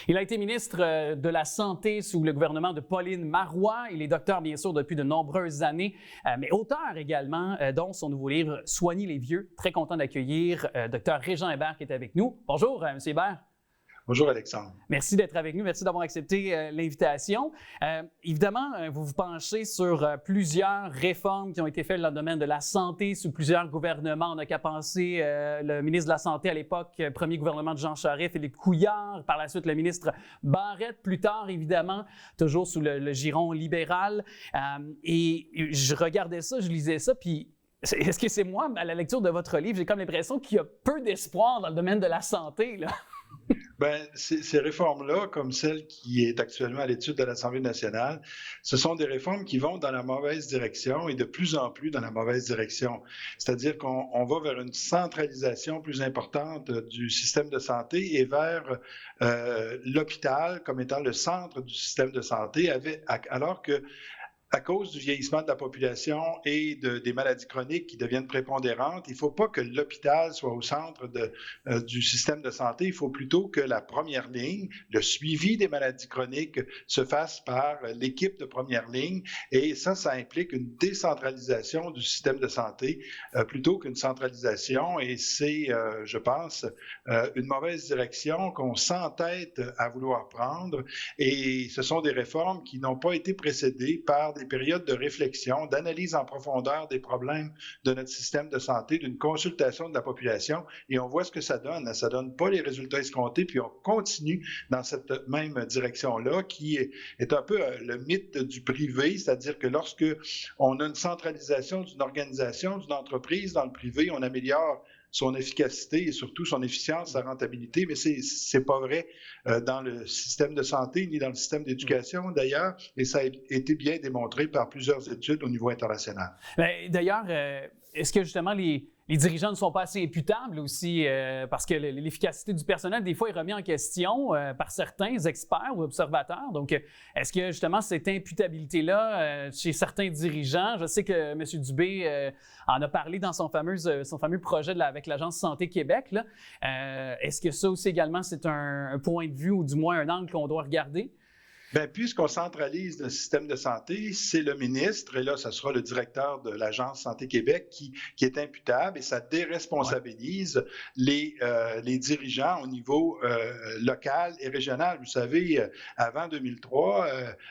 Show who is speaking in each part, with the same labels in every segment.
Speaker 1: Il a été ministre de la Santé sous le gouvernement de Pauline Marois. Il est docteur, bien sûr, depuis de nombreuses années, mais auteur également, dont son nouveau livre « Soigner les vieux ». Très content d'accueillir docteur Régent Hébert qui est avec nous. Bonjour, M. Hébert.
Speaker 2: Bonjour Alexandre.
Speaker 1: Merci d'être avec nous. Merci d'avoir accepté l'invitation. Évidemment, vous vous penchez sur plusieurs réformes qui ont été faites dans le domaine de la santé sous plusieurs gouvernements. On n'a qu'à penser le ministre de la Santé à l'époque, premier gouvernement de Jean Charest, Philippe Couillard. Par la suite, le ministre Barrette. Plus tard, évidemment, toujours sous le giron libéral. Et je regardais ça, je lisais ça, puis est-ce que c'est moi, à la lecture de votre livre, j'ai comme l'impression qu'il y a peu d'espoir dans le domaine de la santé, là?
Speaker 2: Bien, ces réformes-là, comme celle qui est actuellement à l'étude de l'Assemblée nationale, ce sont des réformes qui vont dans la mauvaise direction et de plus en plus dans la mauvaise direction. C'est-à-dire qu'on va vers une centralisation plus importante du système de santé et vers l'hôpital comme étant le centre du système de santé, alors que à cause du vieillissement de la population et des maladies chroniques qui deviennent prépondérantes, il ne faut pas que l'hôpital soit au centre du système de santé. Il faut plutôt que la première ligne, le suivi des maladies chroniques, se fasse par l'équipe de première ligne. Et ça implique une décentralisation du système de santé plutôt qu'une centralisation. Et c'est, je pense, une mauvaise direction qu'on s'entête à vouloir prendre. Et ce sont des réformes qui n'ont pas été précédées par des périodes de réflexion, d'analyse en profondeur des problèmes de notre système de santé, d'une consultation de la population, et on voit ce que ça donne. Ça donne pas les résultats escomptés, puis on continue dans cette même direction-là, qui est un peu le mythe du privé, c'est-à-dire que lorsque on a une centralisation d'une organisation, d'une entreprise dans le privé, on améliore son efficacité et surtout son efficience, sa rentabilité, mais c'est pas vrai dans le système de santé ni dans le système d'éducation d'ailleurs, et ça a été bien démontré par plusieurs études au niveau international.
Speaker 1: D'ailleurs, est-ce que justement les dirigeants ne sont pas assez imputables aussi, parce que l'efficacité du personnel, des fois, est remise en question par certains experts ou observateurs. Donc, est-ce que justement cette imputabilité-là, chez certains dirigeants, je sais que M. Dubé en a parlé dans son fameux projet avec l'Agence Santé Québec, là. Est-ce que ça aussi également, c'est un point de vue ou du moins un angle qu'on doit regarder?
Speaker 2: Bien, puisqu'on centralise le système de santé, c'est le ministre, et là, ce sera le directeur de l'Agence Santé Québec qui est imputable, et ça déresponsabilise les dirigeants au niveau local et régional. Vous savez, avant 2003,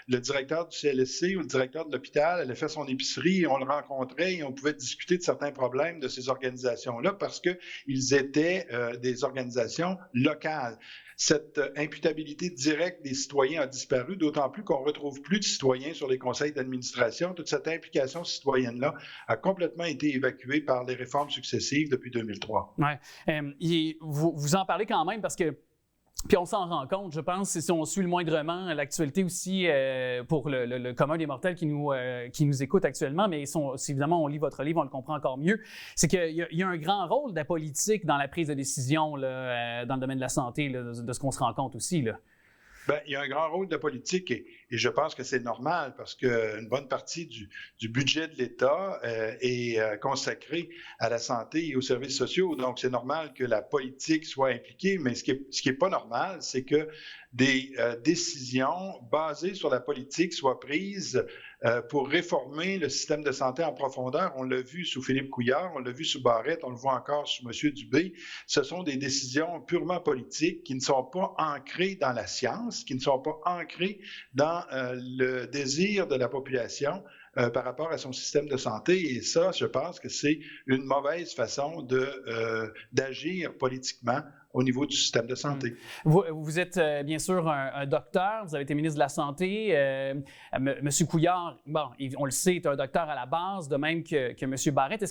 Speaker 2: le directeur du CLSC ou le directeur de l'hôpital allait faire son épicerie, on le rencontrait et on pouvait discuter de certains problèmes de ces organisations-là parce qu'ils étaient des organisations locales. Cette imputabilité directe des citoyens a disparu, d'autant plus qu'on ne retrouve plus de citoyens sur les conseils d'administration. Toute cette implication citoyenne-là a complètement été évacuée par les réformes successives depuis 2003.
Speaker 1: Oui. Vous en parlez quand même parce que, puis on s'en rend compte, je pense, si on suit le moindrement l'actualité aussi pour le commun des mortels qui nous écoute actuellement, mais si évidemment on lit votre livre, on le comprend encore mieux, c'est qu'il y a un grand rôle de la politique dans la prise de décision là, dans le domaine de la santé, là, de ce qu'on se rend compte aussi, là.
Speaker 2: Bien, il y a un grand rôle de la politique et je pense que c'est normal parce qu'une bonne partie du budget de l'État est consacrée à la santé et aux services sociaux. Donc, c'est normal que la politique soit impliquée, mais ce qui est pas normal, c'est que des décisions basées sur la politique soient prises pour réformer le système de santé en profondeur. On l'a vu sous Philippe Couillard, on l'a vu sous Barrette, on le voit encore sous M. Dubé. Ce sont des décisions purement politiques qui ne sont pas ancrées dans la science, qui ne sont pas ancrées dans le désir de la population par rapport à son système de santé. Et ça, je pense que c'est une mauvaise façon d'agir politiquement au niveau du système de santé.
Speaker 1: Vous êtes bien sûr un docteur, vous avez été ministre de la Santé. M. Couillard, bon, on le sait, est un docteur à la base, de même que M. Barrette.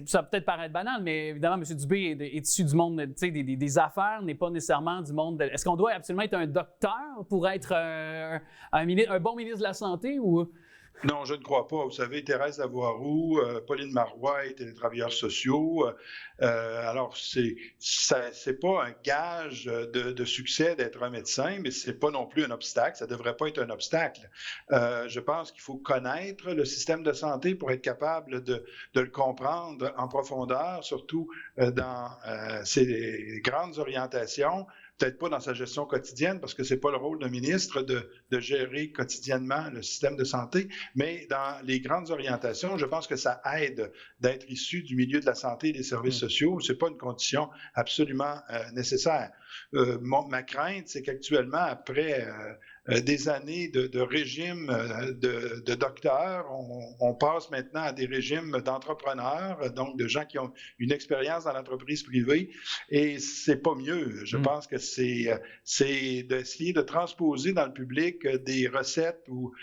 Speaker 1: Ça va peut-être paraître banal, mais évidemment, M. Dubé est issu du monde des affaires, n'est pas nécessairement du monde... Est-ce qu'on doit absolument être un docteur pour être un bon ministre de la Santé ou...
Speaker 2: Non, je ne crois pas. Vous savez, Thérèse Lavoie-Roux, Pauline Marois étaient des travailleurs sociaux. Alors, c'est pas un gage de succès d'être un médecin, mais c'est pas non plus un obstacle. Ça devrait pas être un obstacle. Je pense qu'il faut connaître le système de santé pour être capable de le comprendre en profondeur, surtout dans ses grandes orientations. peut-être pas dans sa gestion quotidienne, parce que c'est pas le rôle d'un ministre de gérer quotidiennement le système de santé, mais dans les grandes orientations, je pense que ça aide d'être issu du milieu de la santé et des services sociaux. C'est pas une condition absolument nécessaire. Ma crainte, c'est qu'actuellement, après des années de régime de docteurs, on passe maintenant à des régimes d'entrepreneurs, donc de gens qui ont une expérience dans l'entreprise privée, et c'est pas mieux. Je pense que c'est d'essayer de transposer dans le public des recettes ou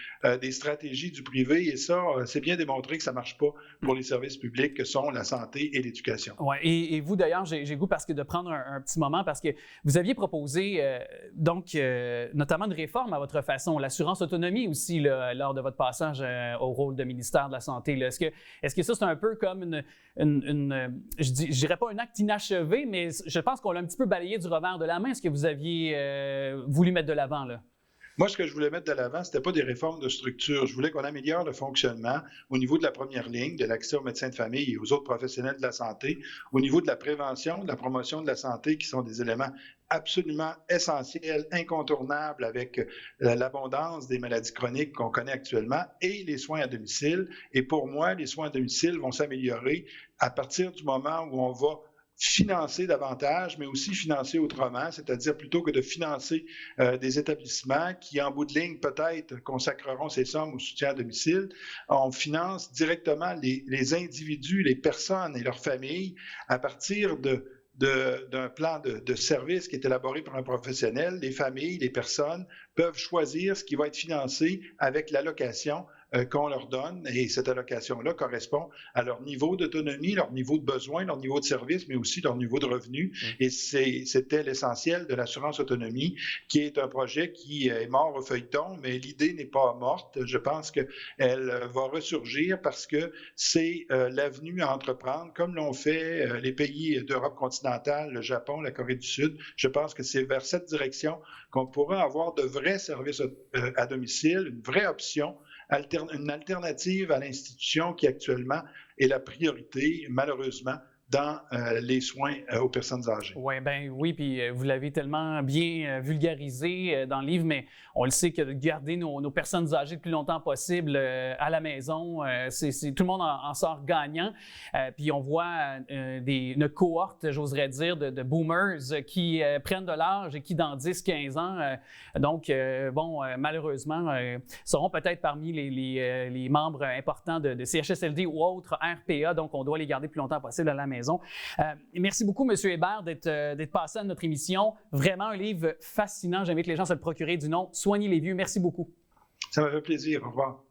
Speaker 2: des stratégies du privé, et ça, c'est bien démontré que ça marche pas pour les services publics que sont la santé et l'éducation.
Speaker 1: Ouais, et vous d'ailleurs, j'ai goût parce que de prendre un petit moment, parce que vous aviez proposé notamment une réforme à votre façon, l'assurance autonomie aussi là, lors de votre passage au rôle de ministère de la Santé. Là. Est-ce que ça, c'est un peu comme je dirais pas un acte inachevé, mais je pense qu'on l'a un petit peu balayé du revers de la main, ce que vous aviez voulu mettre de l'avant là?
Speaker 2: Moi, ce que je voulais mettre de l'avant, ce n'était pas des réformes de structure. Je voulais qu'on améliore le fonctionnement au niveau de la première ligne, de l'accès aux médecins de famille et aux autres professionnels de la santé, au niveau de la prévention, de la promotion de la santé, qui sont des éléments absolument essentiels, incontournables avec l'abondance des maladies chroniques qu'on connaît actuellement, et les soins à domicile. Et pour moi, les soins à domicile vont s'améliorer à partir du moment où on va financer davantage, mais aussi financer autrement, c'est-à-dire plutôt que de financer des établissements qui, en bout de ligne, peut-être consacreront ces sommes au soutien à domicile, on finance directement les individus, les personnes et leurs familles à partir d'un plan de service qui est élaboré par un professionnel. Les familles, les personnes peuvent choisir ce qui va être financé avec l'allocation qu'on leur donne, et cette allocation-là correspond à leur niveau d'autonomie, leur niveau de besoin, leur niveau de service, mais aussi leur niveau de revenu. Et c'était l'essentiel de l'assurance autonomie, qui est un projet qui est mort au feuilleton, mais l'idée n'est pas morte. Je pense qu'elle va ressurgir parce que c'est l'avenue à entreprendre, comme l'ont fait les pays d'Europe continentale, le Japon, la Corée du Sud. Je pense que c'est vers cette direction qu'on pourra avoir de vrais services à domicile, une vraie option, une alternative à l'institution qui actuellement est la priorité, malheureusement, dans les soins aux personnes âgées.
Speaker 1: Oui, puis vous l'avez tellement bien vulgarisé dans le livre, mais on le sait que de garder nos personnes âgées le plus longtemps possible à la maison, tout le monde en sort gagnant. Puis on voit une cohorte, j'oserais dire, de boomers qui prennent de l'âge et qui, dans 10-15 ans, malheureusement, seront peut-être parmi les membres importants de CHSLD ou autres RPA, donc on doit les garder le plus longtemps possible à la maison. Merci beaucoup, M. Hébert, d'être passé à notre émission. Vraiment un livre fascinant. J'invite les gens à se le procurer, du nom « Soigner les vieux ». Merci beaucoup.
Speaker 2: Ça m'a fait plaisir. Au revoir.